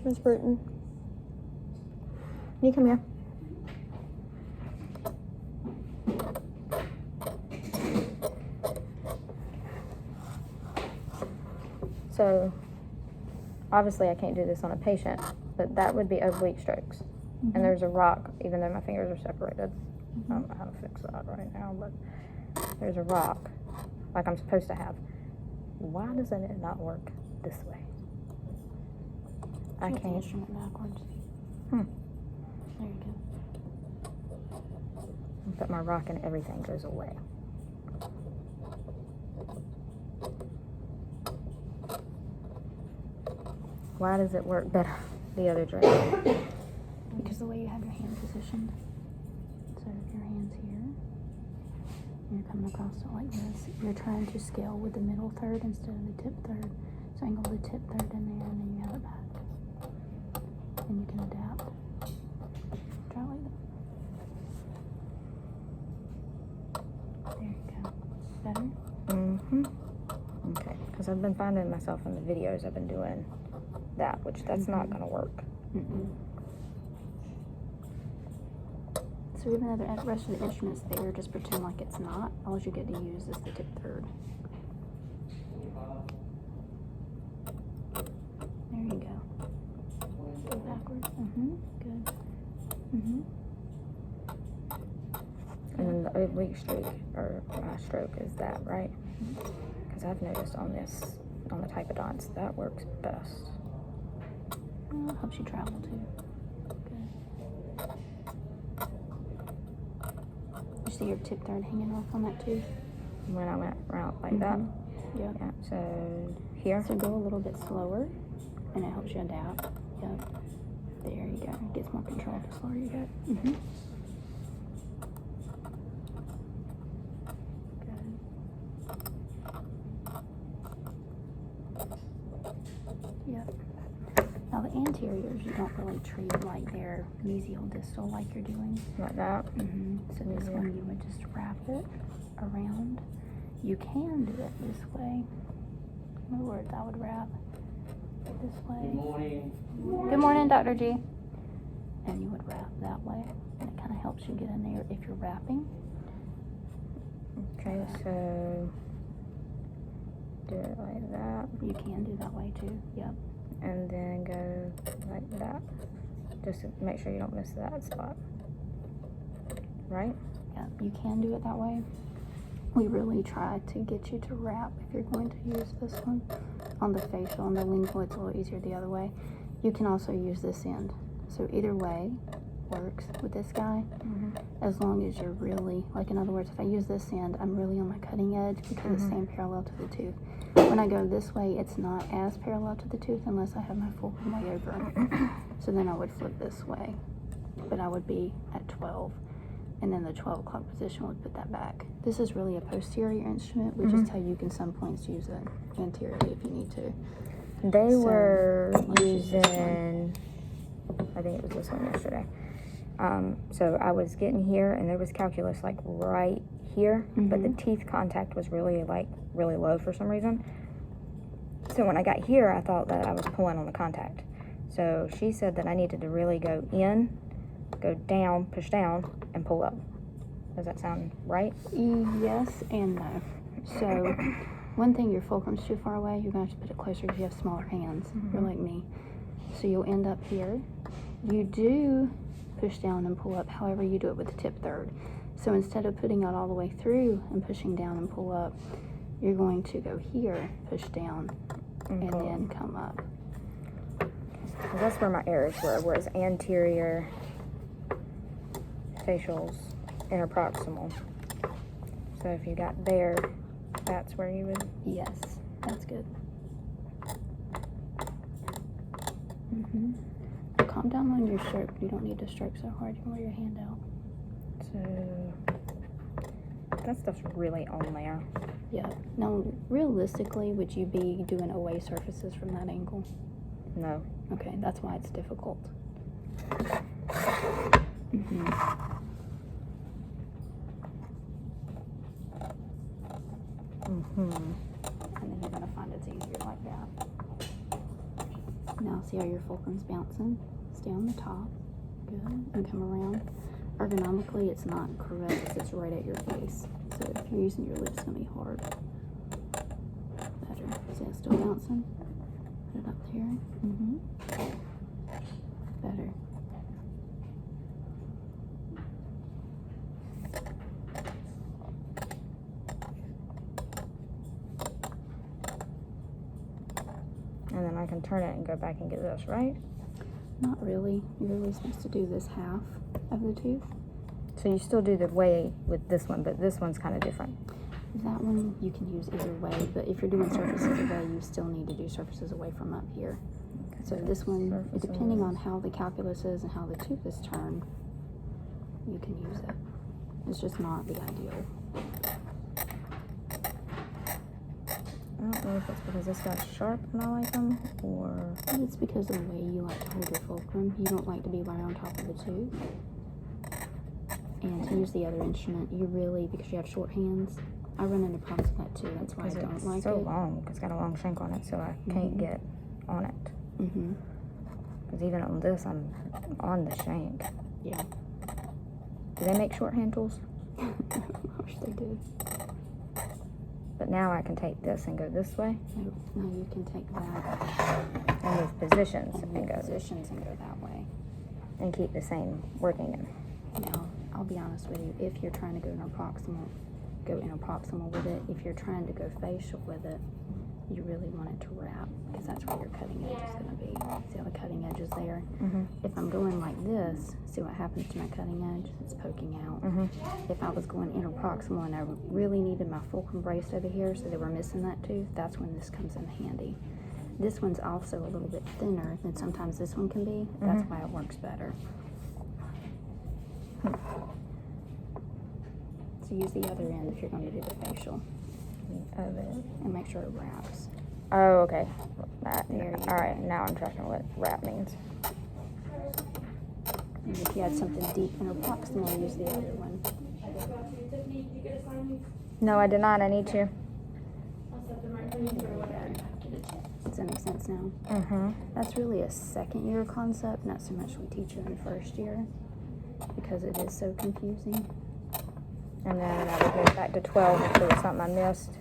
Miss Bruton. Can you come here? So, obviously I can't do this on a patient, but that would be oblique strokes. Mm-hmm. And there's a rock, even though my fingers are separated. I don't know how to fix that right now, but there's a rock, like I'm supposed to have. Why doesn't it not work this way? I Flip the can't. instrument backwards. There you go. But my rock and everything goes away. Why does it work better the other direction? Because the way you have your hand positioned. So if your hand's here, and you're coming across it like this, you're trying to scale with the middle third instead of the tip third. So angle the tip third in there, and then you have it back. And you can adapt. Try it like that. There you go. Better? Okay, because I've been finding myself in the videos I've been doing that, which that's not going to work. So even though the rest of the instrument's there, just pretend like it's not. All you get to use is the tip third. There you go. Go backwards. Good. And then the oblique streak, or stroke, is that, right? Because I've noticed on the Pt.8, that works best. Well, helps you travel too. Good. You see your tip third hanging off on that too? When I went around like that? Yeah. So, here? So go a little bit slower, and it helps you adapt. Yep. There you go. It gets more control the slower you go. Yep. Now the anteriors, you don't really treat like they're mesial distal like you're doing. Like that? So this one you would just wrap it around. You can do it this way. In other words, I would wrap this way. Good morning. Good morning, Dr. G. And you would wrap that way. And it kind of helps you get in there if you're wrapping. Okay, so do it like that. You can do that way too. Yep. And then go like that. Just to make sure you don't miss that spot. Right? Yeah, you can do it that way. We really try to get you to wrap if you're going to use this one. On the facial and the lingual, it's a little easier the other way. You can also use this end. So either way works with this guy, as long as you're really, like in other words, if I use this end, I'm really on my cutting edge because it's staying parallel to the tooth. When I go this way, it's not as parallel to the tooth unless I have my fulcrum way over. So then I would flip this way, but I would be at 12, and then the 12 o'clock position would put that back. This is really a posterior instrument, which is how you can some points use it anteriorly if you need to. They were using, I think it was this one yesterday. So I was getting here, and there was calculus like right here, but the teeth contact was really low for some reason. So when I got here, I thought that I was pulling on the contact. So she said that I needed to really go in, go down, push down, and pull up. Does that sound right? Yes and no. So one thing, your fulcrum's too far away. You're going to have to put it closer because you have smaller hands. You're like me. So you'll end up here. You do push down and pull up. However, you do it with the tip third. So instead of putting it all the way through and pushing down and pull up, you're going to go here, push down, and then come up. That's where my errors were it's anterior, facials, interproximal. So if you got there, that's where you would... Yes, that's good. Calm down on your stroke. You don't need to stroke so hard. You can wear your hand out. So that stuff's really on there. Yeah. Now, realistically, would you be doing away surfaces from that angle? No. Okay, that's why it's difficult. And then you're going to find it's easier like that. Now see how your fulcrum's bouncing? Stay on the top. Good. And come around. Ergonomically, it's not correct because it's right at your face. So if you're using your lips, it's going to be hard. Better. See it's still bouncing? Put it up here. Better. And then I can turn it and go back and get this, right? Not really. You're really supposed to do this half of the tooth. So you still do the way with this one, but this one's kind of different. That one you can use either way, but if you're doing surfaces away, you still need to do surfaces away from up here. Okay. So this one, depending on how the calculus is and how the tooth is turned, you can use it. It's just not the ideal. I don't know if it's because this guy's sharp and I like them, or... It's because of the way you like to hold your fulcrum. You don't like to be right on top of the tooth. And to use the other instrument, you really, because you have short hands, I run into problems with that too. That's why I don't like it. It's so long, because it's got a long shank on it, so I can't get on it. Because even on this, I'm on the shank. Yeah. Do they make shorthand tools? I wish they did. But now I can take this and go this way. No, you can take that and move positions and go that way. And keep the same working in. Now, I'll be honest with you, if you're trying to go interproximal with it. If you're trying to go facial with it, you really want it to wrap, because that's where your cutting edge is going to be. See how the cutting edge is there? If I'm going like this, see what happens to my cutting edge? It's poking out. If I was going interproximal and I really needed my fulcrum braced over here, so they were missing that tooth, that's when this comes in handy. This one's also a little bit thinner than sometimes this one can be. That's why it works better. So use the other end if you're going to do the facial. And make sure it wraps. Oh, okay. There you go. Alright, now I'm tracking what wrap means. And if you had something deep interproximal, use the other one. No, I did not. I need to. Does that make sense now? That's really a second year concept, not so much we teach it in first year, because it is so confusing. And then I would go back to 12 if there was something I missed.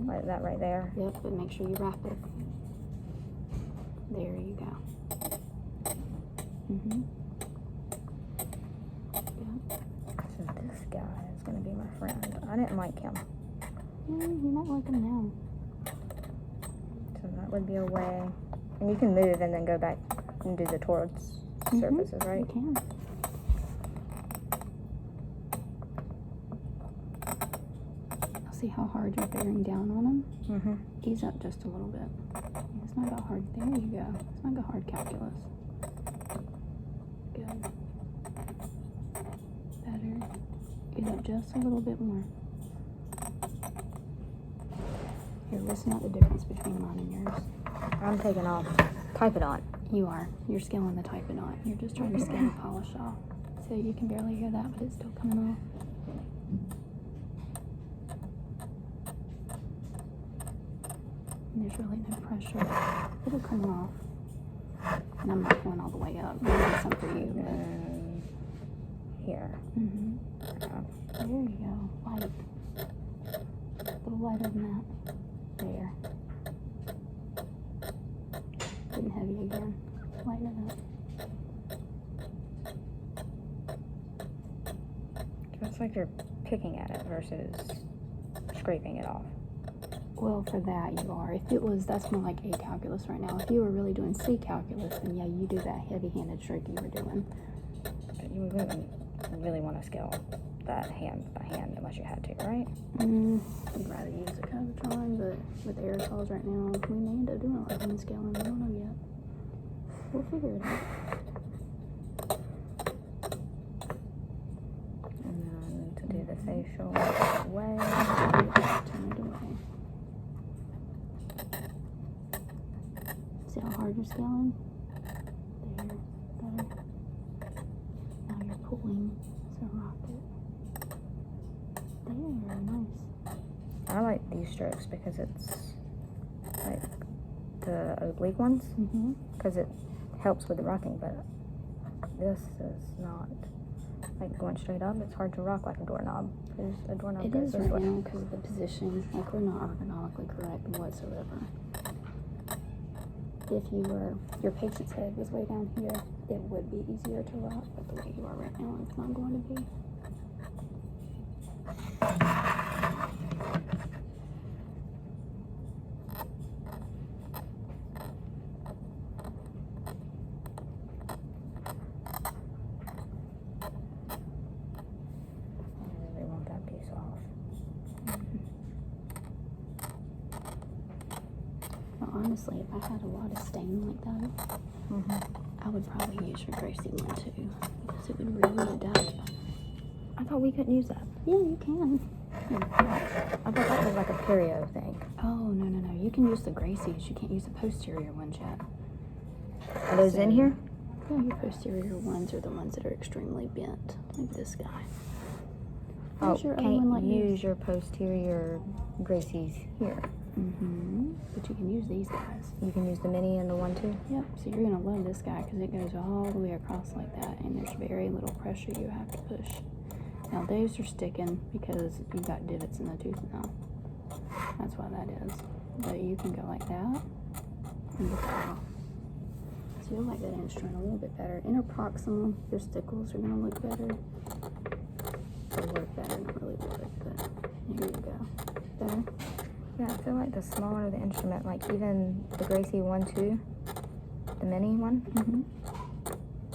Like that right there. Yep, but make sure you wrap it. There you go. So this guy is going to be my friend. I didn't like him. You might like him now. So that would be a way. And you can move and then go back and do the towards surfaces, right? You can. See how hard you're bearing down on them? Ease up just a little bit. It's not that hard. There you go. It's not a hard calculus. Good. Better. Ease up just a little bit more. Here, listen out the difference between mine and yours. I'm taking off. Type it on. You are. You're scaling the type it on. You're just trying to scale the polish off. So you can barely hear that, but it's still coming off. And there's really no pressure. It'll come off. And I'm not going all the way up. Maybe some for you. Here. There you go. Light. A little lighter than that. There. Getting heavy again. Lighten it up. It's like you're picking at it versus scraping it off. Well, for that you are. If it was, that's more like A calculus right now. If you were really doing C calculus, then yeah, you do that heavy-handed stroke you were doing. But you wouldn't really want to scale that hand by hand unless you had to, right? I'd rather use a Covertron, but with aerosols right now, we may end up doing a lot of hand scaling. We don't know yet. We'll figure it out. And then to do the facial way. Turn it away. See how hard you're scaling? There, better. Now you're pulling, so rock it. There, nice. I like these strokes because it's like the oblique ones Mm-hmm. because it helps with the rocking, but this is not. Like going straight up, it's hard to rock like a doorknob. Because a doorknob It goes is this right way. now because of the position. Like, we're not ergonomically correct whatsoever. If your patient's head was way down here, it would be easier to rock, but the way you are right now, it's not going to be. I really want that piece off. Well, honestly, if I had a lot of stain like that, I would probably use your Gracie one too, because it would really adapt. I thought we couldn't use that. Yeah, you can. I thought that was like a perio thing. Oh, no. You can use the Gracies. You can't use the posterior ones yet. Are those in here? Yeah, your posterior ones are the ones that are extremely bent, like this guy. Oh, Where's your other can't one like use your posterior Gracies here. Mm-hmm. But you can use these guys. You can use the mini and the 1-2. Yep. So you're gonna love this guy because it goes all the way across like that, and there's very little pressure you have to push. Now those are sticking because you've got divots in the tooth now. That's why that is. But you can go like that and get that off. So you'll like that instrument a little bit better. Interproximal, your stickles are gonna look better. Or work better, not really work, but here you go. Better? Yeah, I feel like the smaller the instrument, like even the Gracie 1-2, the mini one,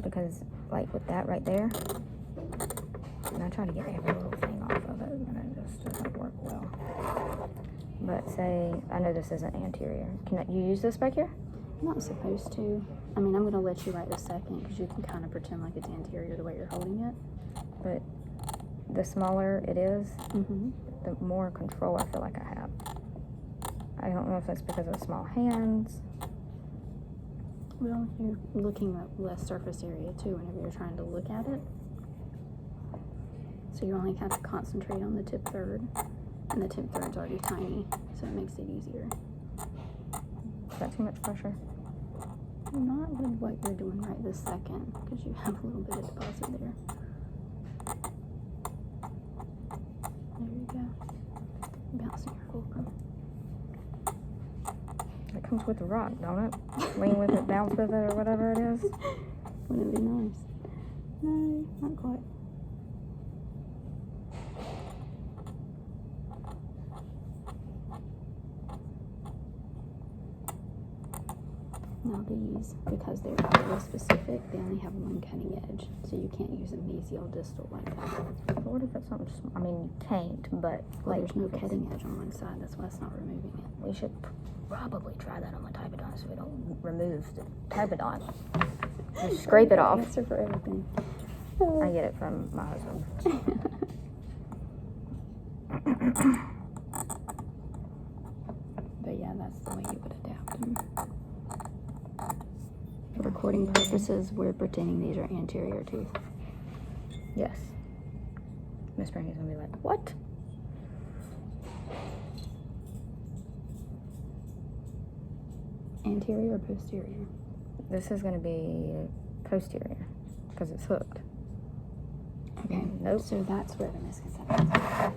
because like with that right there, and I try to get every little thing off of it, and it just doesn't work well. But say, I know this isn't anterior. Can you use this back here? I'm not supposed to. I mean, I'm going to let you right this second because you can kind of pretend like it's anterior the way you're holding it. But the smaller it is, the more control I feel like I have. I don't know if that's because of the small hands. Well, you're looking at less surface area too whenever you're trying to look at it. So you only have to concentrate on the tip third, and the tip third's already tiny, so it makes it easier. Is that too much pressure? Not with what you're doing right this second, because you have a little bit of deposit there. There you go. Bouncing your fulcrum. It comes with the rock, don't it? Lean with it, bounce with it, or whatever it is. Wouldn't it be nice? No, not quite. Now these, because they're really specific, they only have one cutting edge, so you can't use a mesial distal like that. But what if it's something I mean, you can't, but Well, like there's no cutting edge on one side, that's why it's not removing it. we should probably try that on the Typodont so we don't remove the Typodont. Just scrape it off. Answer for everything. I get it from my husband. But yeah, that's the way you would adapt them. For recording purposes, we're pretending these are anterior teeth. Yes. Miss Brandy's gonna be like, what? Anterior or posterior? This is gonna be posterior because it's hooked. Okay. Nope. So that's where the misconception is.